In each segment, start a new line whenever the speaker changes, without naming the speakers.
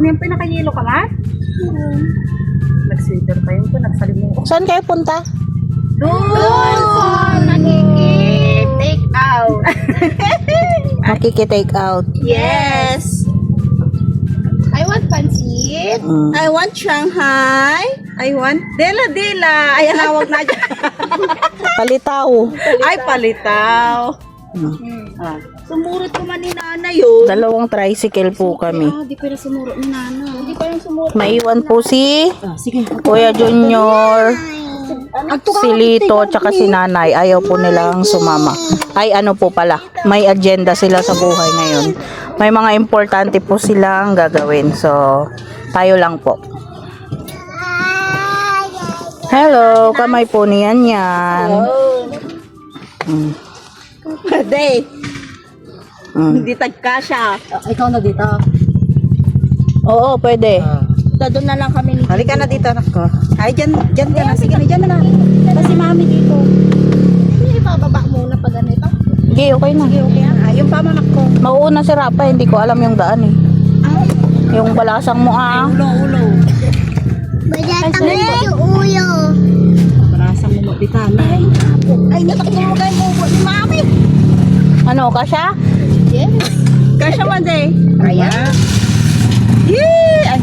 May pinaka-yelo ka man? Nag-sweater pa yun ko, nagsalimuot.
Saan kayo punta?
Doon! Nakiki-take out.
Makiki-take out.
Yes! I want pansit. I want Shanghai. I want dela-dela. Ay, anawag na dyan.
Palitaw.
Ay, palitaw. Ah. Sumurot ko man ni Nana yun.
Dalawang tricycle po kami.
Di pala sumurot ni Nana. Hindi pa yung sumurot.
Maiwan po si
Sige.
Kuya Junior, si Lito, tsaka si Nanay. Ayaw po nilang sumama. Ay ano po pala, may agenda sila sa buhay ngayon. May mga importante po silang gagawin. So, tayo lang po. Hello, kamay po niyan yan.
Pwede. Hindi tagkasya. Ikaw na dito.
Oo, pwede.
Doon na lang kami ni
Halika na dito, anak ko.
Ay, dyan ka na. Sige na, dyan na lang. Kasi mami dito. Hindi bababa muna pag ganito.
Sige, okay na.
Okay. Yung pamanak ko.
Mauuna si Rapa, hindi ko alam yung daan eh. Yung balasang mo
Ulo.
Balatang yung ulo.
Parasang mo dito. Ay, natakbo mo kayo mo ni mami.
Ano, kasya?
Yes. Kasya man day. Kaya. Yeah.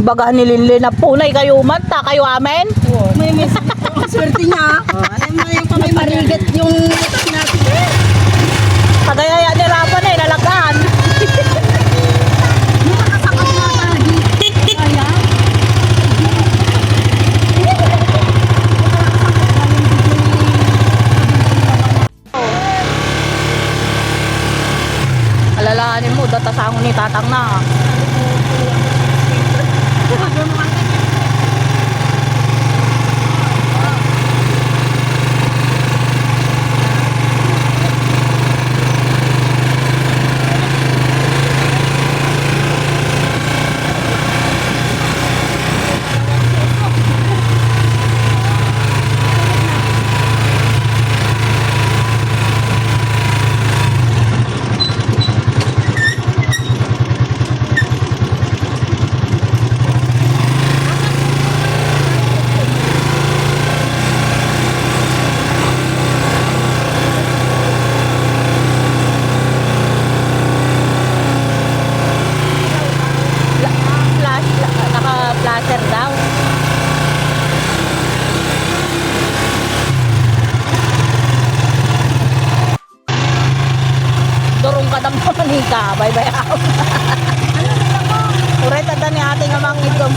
Baga nililin na punay kayo mata, kayo amen?
May message ko. Swerte niya. Alam mo yung kamay marigat yung natin.
Kagaya ni Rapa na ilalagaan. Alalahanin mo, datasangon ni tatang na. Naka-flasher daw. Dorong ka dam pa manika. Bye-bye out. Uret ada ni ating amang igom.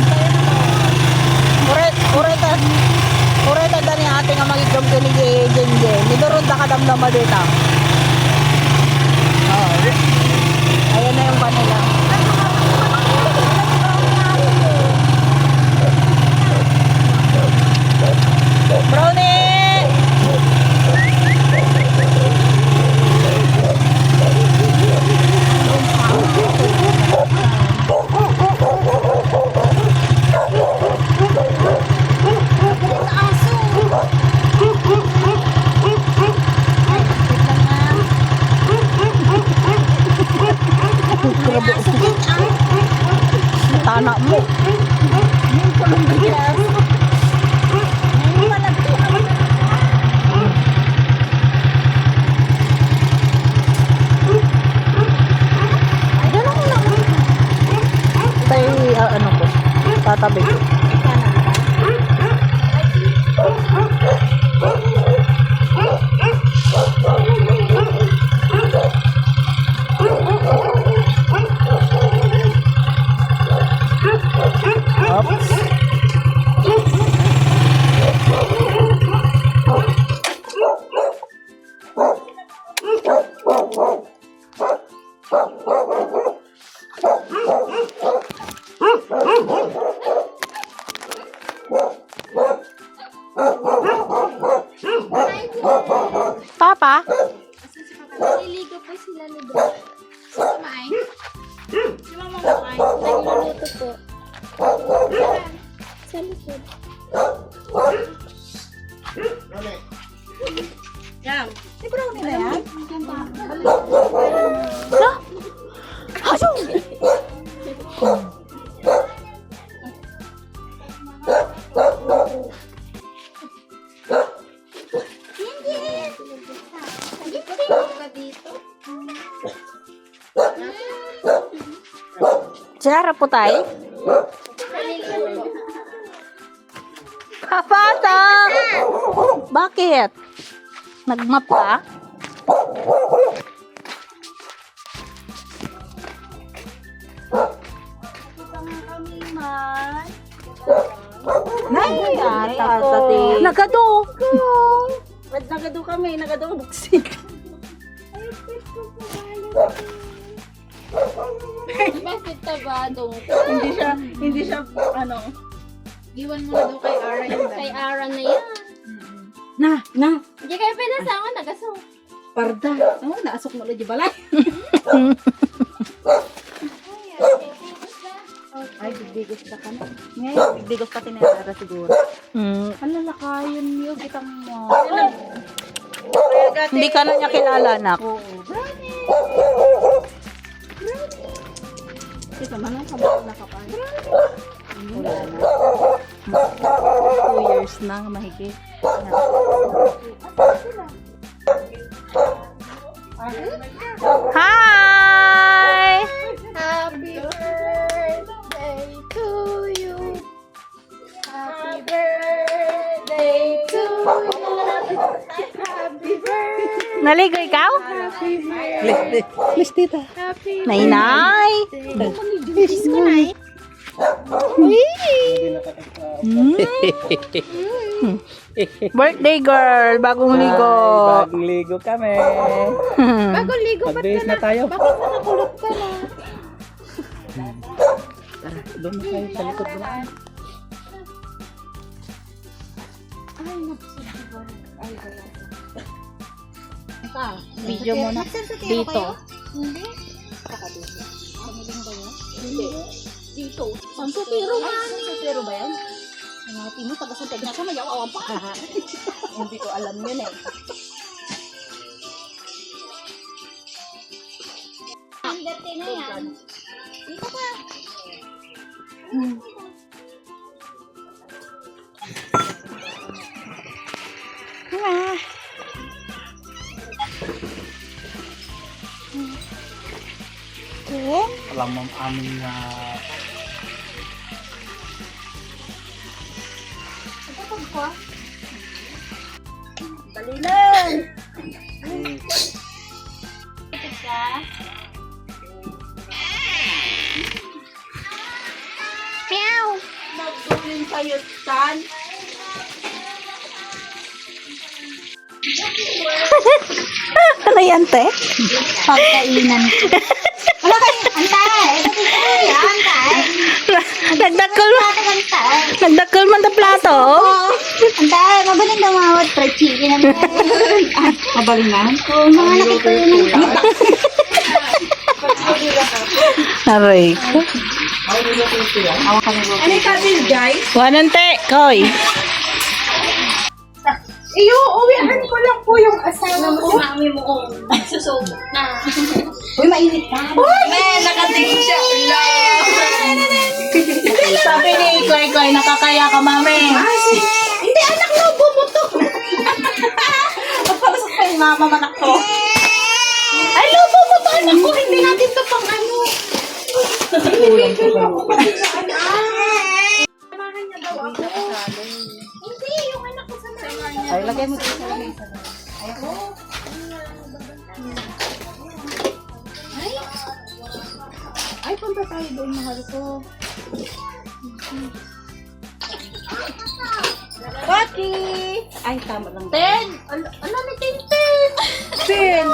Uret ada ni ating amang igom kini Jenjen. Nidorong da ka dam na malita. Oh. Ayan na yung kanila. Brownie! Tanak mo. Ano ko? Tatabi ko. Sarap po tayo. Papata! Bakit? Nagmap ka? Nay, ay, ako. Nagado.
Nagado kami, nagado buksin.
Bakit tabadong?
Hindi siya, ano.
Iwan mo na daw kay Ara yung kay Ara na yan.
Na.
Hindi kayo pinasama, nagasong.
Parda. Oh, naasok mo ulit yung balay. Ay, bigdigos ka na. Ngayon, bigdigos ka tinatara siguro. Alalakayan niyo, kitang mo.
Hindi ka na niya kilala, nak.
Kita man ang kabal na kapal. Wala na. 2 years na mahigit.
Hi!
Happy birthday to you. Happy birthday to you. Happy birthday.
Naligo ikaw?
Please, tita.
Nainay!
Kiss ko na eh.
Birthday girl, bagong ligo.
Bagong ligo kami.
Bagong ligo, ba't
Magbihis na tayo.
bakit ka nakulot ka na?
Tara, doon na tayo sa likod mo.
Ay, napasigaw. Ay, wala.
Video mo na dito.
Hindi. Saka dito. Pamiling ba yan? Hindi. Dito. Sansutiro ba? Sansutiro ba yan? Mga Pino, taga-santay. Nasa mayaw, awan pa. Hindi ko alam yun eh. Ang dati na yan. Dito ka.
Alam mo aming
Balilan!
Meow.
Nagdulin kayo, Tan.
Ano yan, te?
Pagkainan ko. Wala kayo. Antay. Antay.
Nagdakol mo.
Antay.
Nagdakol mo na plato.
Antay. Mabaling daw mawat fried chicken namin.
Mabalingan?
Oo, mga nakita yun.
Aray.
Ano yung katil, guys?
Wanante, koy.
Iyo, uwihan ko lang po yung asawa ko.
Mami mo kung susubok na.
Uy, mainit ka. Men, nakatingin siya.
Sabi ni Clay, nakakaya ka, mami.
Hindi, anak mo, bumuto. Pagpalasok pa yung mama, manak ko. Ay, lo, bumuto, anak ko. Hindi natin ito pang ano. Samahan niya daw ako. Hindi, yung anak ko samahan niya.
Ay, lagay mo dito sa lamesa.
Ay, punta tayo doon, mahal ko. Pati! Ay, tama lang.
Ten! Ano ni Tintin?
Ten!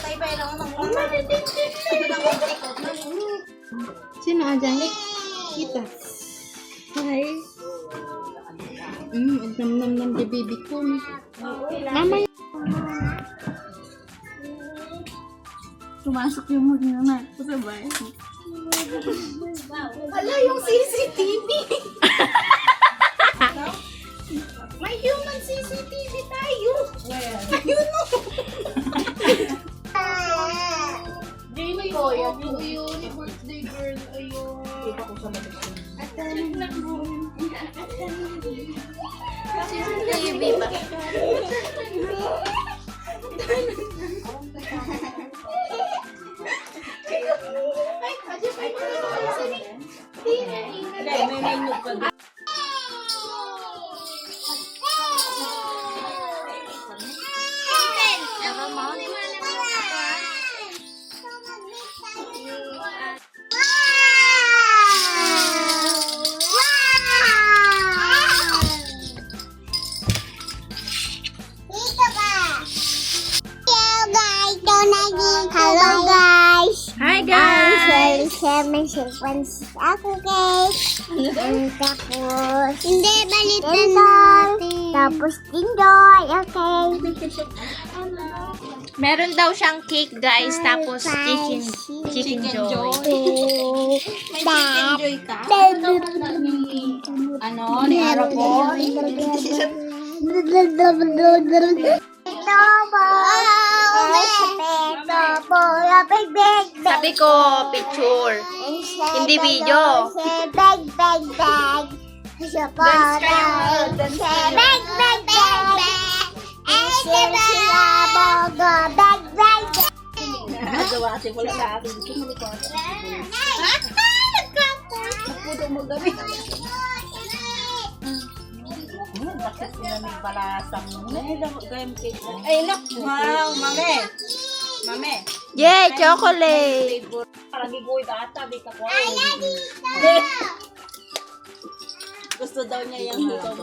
Tayo-tayo lang ako ng una ni Tintin. Sino dyan? Kita. Hi. Ang nam-nam-nam di baby ko. Mama.
Tumasok yung mga anak ko sa bahay.
Wala yung CCTV. May human CCTV tayo. Ayun o. Jamie ko, yun, birthday girl, ayun. Atin lang mo. CCTV ba? Ay, kasi pa yung
Siyempre, sequence ako, guys. Tapos, hindi, balitan natin. Tapos, tindoy, okay.
Meron daw siyang cake, guys. Tapos, chicken joy.
May chicken joy ka?
Ano? Ni Arapon? Sabi ko, picture. Hindi video.
Bag, bag, bag.
Dance kayo. Dance kayo.
Bag, bag, bag, bag. Bag, bag, bag.
Nagawa kasi wala na akin. Sumulikot. Puto mo gabi. Bakit sila may balasang mo? Ay, nak. Wow, mame. Mame.
Yay, chocolate.
Parang gigoy data, di ka po. Gusto daw niya yung hugaw.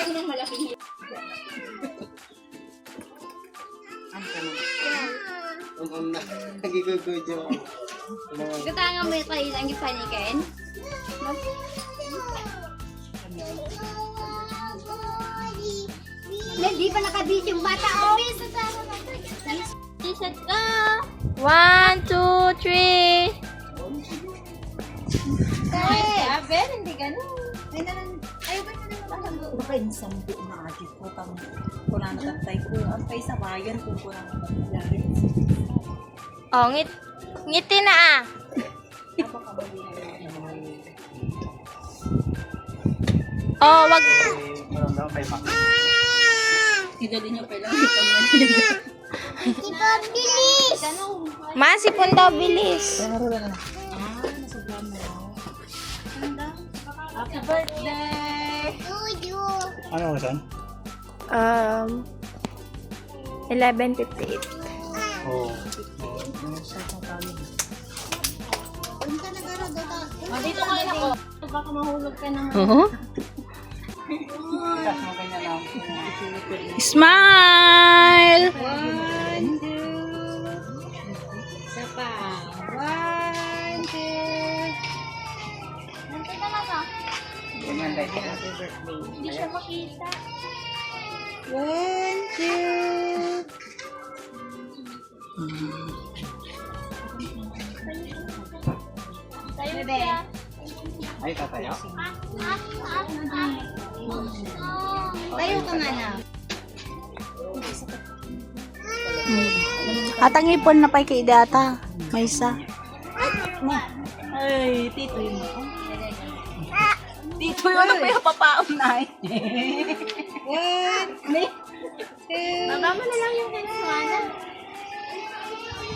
Ano malaking
Kita nga may kayo lang ipanikin.
Hindi pa nakabit yung bata, oh.
T-shirt ka. 1, 2, 3.
Sabi, hindi ganun. Ay, ba't na naman baka yung sambo na agit ko pang kuna natatay ko. Ang pay sa bayan kung kuna natatay.
Oh, ngiti na ah. Oh, wag.
Tidak din yung pala.
Ito, bilis.
Masipon daw bilis.
Happy birthday!
Tuyo.
Ano ka saan?
11:58.
Oo.
Dito kayo na ko. Baka mahulog ka naman.
Smile!
1, 2. Isa pa. 1, 2.
Nandito na ka.
Happy birthday.
Hindi siya makita.
1, 2.
Tayo siya.
Ay, tatayo?
Tayo ka nga na.
At ang ipon na pa'y kay data. May isa.
Ay, tito yun ako.
Dito yun na pa yung papaon na eh.
1, 2.
Baba mo na lang yung kansuana.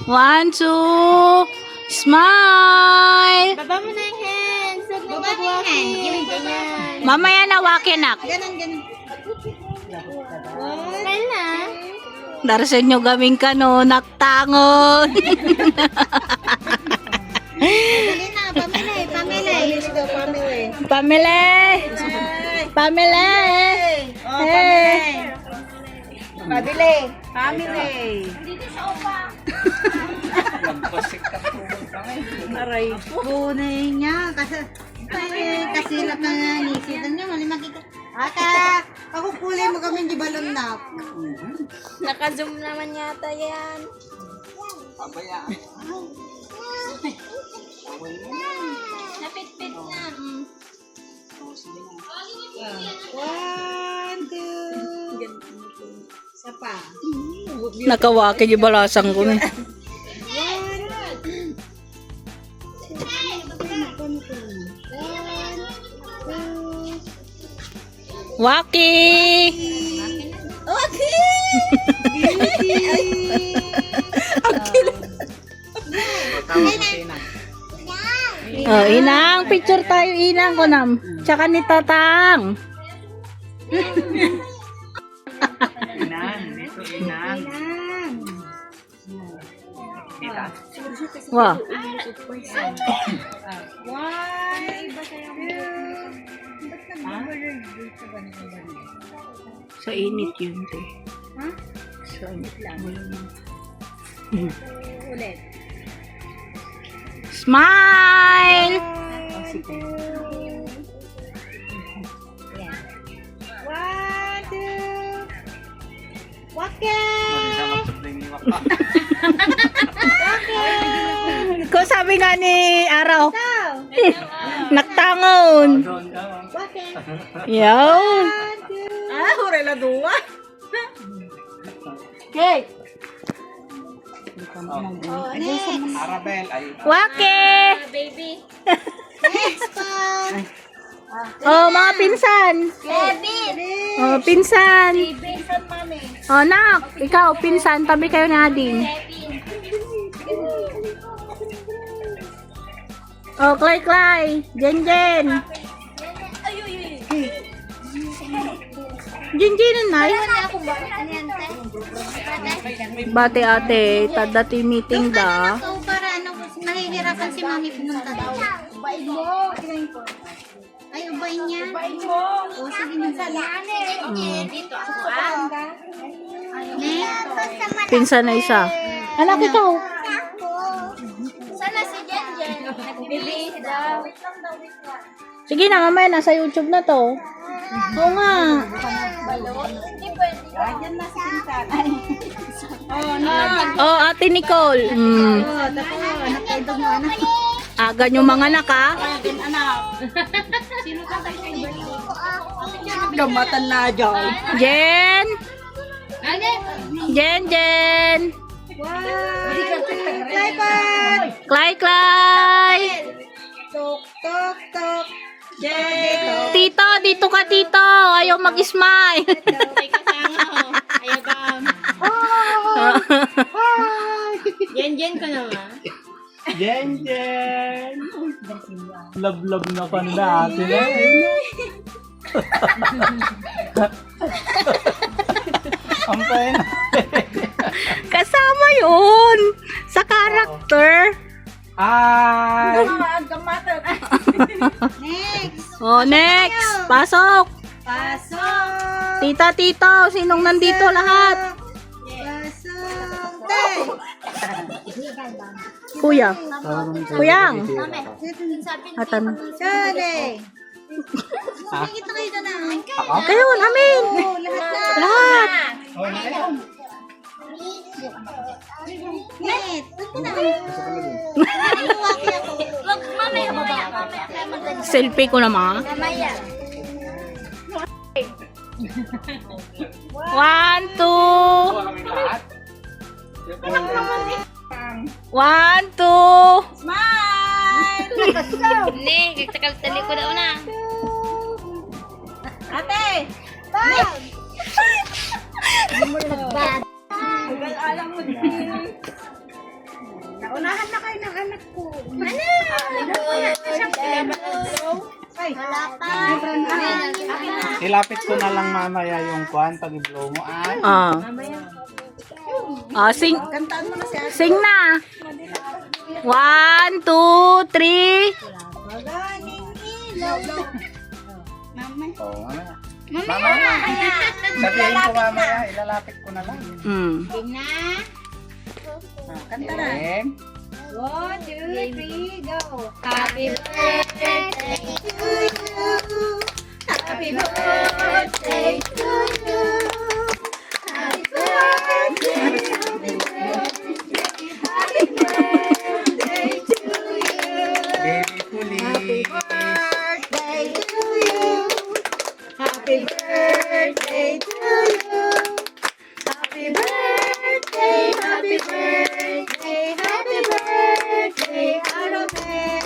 1, 2, smile!
Baba mo na yung hands. Huwag mo ba yung hands? Yung ganyan.
Mamaya na wakinak.
Ganon, ganon.
Smile na.
Darasin nyo gaming ka no, naktangon.
Dali na, pamili, pamili. Let's go, pamili.
Pamela! Pamela!
Oh, pamili. Pabili. Pamili.
Dito sa upa.
Aray ko na niya. Kasi lang na nisitan niya. Mali makita. Ata, ako kulay mo kami di balon na.
Naka-zoom naman yata yan. Napit-pit na.
1, 2. Isa pa.
Nakawakin yung balasang ko. Waki!
Okay!
Oh, inang, picture tayo inang ko nam. Tsaka ni Tatang.
Inan, dito inan. Kita.
Wow.
1, 2.
Sa init yun, te.
Ha?
Sa init lang.
Ulit.
Smile!
Oh, sige. Yan. 1, 2. Wakel!
Hindi siya mag-supply ni Waka.
Kung sabi nga ni Araw,
Ikaw!
naktangon.
Doon daw.
Wakel!
Yawn.
1, 2.
Ah, hurela duwa.
Cake.
Oh, next.
Arabel ay
Wake.
Baby.
Next po.
Oh, mga pinsan.
Kevin.
Oh, pinsan.
Pinsan mami.
Oh, nak. Ikaw, pinsan. Tabi kayo ni Ading. Oh, Clay Clay. Jen Jen. Jen Jen, nanay. Bate ate, tadati meeting da.
So, para ano, mahihirapan si Mami pumunta daw.
Bain mo. Kinain ko.
Ay, ubay niya.
Bain mo.
O, sige na.
Dito ako. Anda.
Pinsan na isa. Anak, ikaw.
Sana si Jen Jen.
Bibi daw.
Sige na, mamaya nasa YouTube na to. Oo nga.
Ayan na si pinsan.
Oh, Ate Nicole.
Tapos, anak kayo daw mo anak.
Aga nyo mga anak, ha?
Gamatan na dyan.
Jen. Jen Jen.
Tripod!
Clay Clay.
Tok, tok, tok.
Tito, dito ka tito. Ayaw mag-smile.
Jen ko naman.
Jen Jen. Love na pa nila ate na. Ampay na.
Kasama yun. Sa character.
Ay!
Next!
Oh, next. Pasok.
Pasok!
Tita, tito. Sinong nandito lahat?
Pasok! Tay!
Kuya. Kuyang. Atan.
Sali!
Kita kayo na.
Kayo, amin.
Oh, lahat na!
Lahat.
Net!
Wag mamaya, mamaya.
Selfie ko naman.
Mamaya.
1, 2. 1, 2.
Smile!
Ne, kagtakal tali ko daw na.
Ate! Alam mo din. Naunahan na kayo ng anak ko. Ay,
Wala pa.
Ilapit ko na lang mamaya yung kwan pag i-blow mo. Ay!
Ah. Ah, sing.
kantaan mo na si Ate.
Sing na. 1, 2, 3.
Magaling ilaw.
Oo, mamaya. Mamaya. Sabihin ko mamaya, ilalapit ko na lang.
Na. Kanta na.
Then,
1, 2, 3, go.
Happy birthday to you. Happy birthday to you. Happy birthday. Happy birthday to you.
baby puli.
Birthday to you. Happy birthday to you.
Happy birthday. Happy birthday. Happy birthday, Arabel.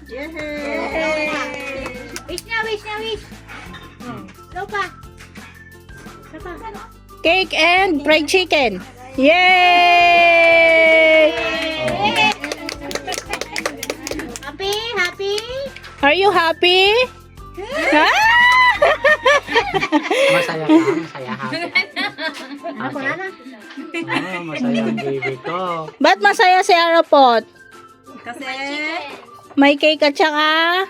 Yay!
Wish na, wish na, wish. Go pa.
Cake and fried chicken. Yay!
Happy, happy.
Are you happy? Ha?
Masaya ka, masaya happy.
Ako na na.
Masaya ang baby ko.
Ba't masaya si Arapot?
Kasi,
May cake at saka...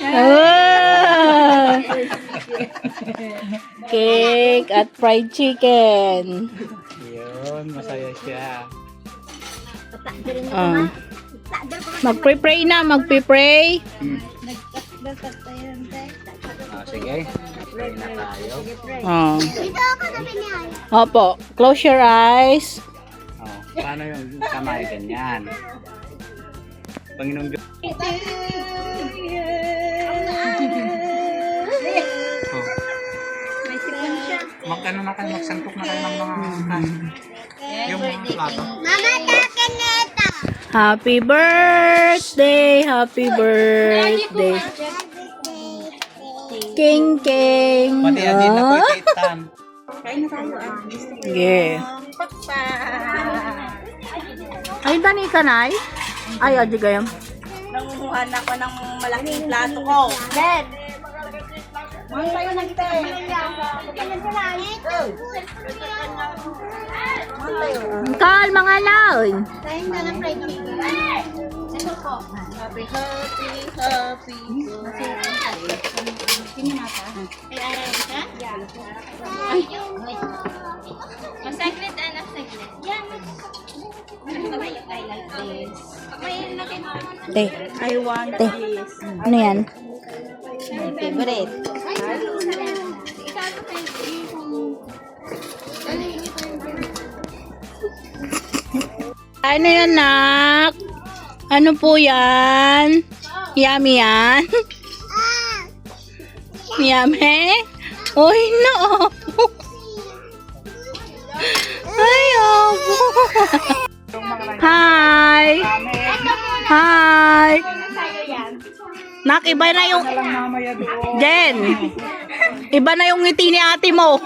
Ah! Cake at fried chicken.
Yun, masaya siya.
Magpre-pray na, magpre-pray.
Nagkat tayo tayo.
Sige. Pray na tayo.
Oh.
Ito ako sabi niya.
Opo, close your eyes.
Paano yung kamay ganyan? Panginoong Diyos.
May sipon siya.
Magkano na kayo, magsantok na kayo ng mga yung mga plato.
Mama, takin na ito.
Happy birthday, happy birthday. King King.
Pati Atin na po ikitan.
Kain na tayo.
Yeah. Ay, dani ka na ay? Ay, adi gayam.
Nangunguhan ako ng malaking plato ko. Dad! Mahal tayo ng te.
Kal, mga laon.
Kain na ng fried chicken. Ito po.
Happy, happy, happy.
Ay, aray ka?
Masaglit, anak, saglit. Yan.
I like this.
May laki mo.
Te,
I want
te.
this.
Ano yan?
My favorite.
Ano yan, nak? Ano po yan? Yummy yan? Yummy? Uy, no. Ay, opo. Hi. Hi. Nak, iba na yung...
Mamaya doon.
Jen, iba na yung ngiti ni ate mo.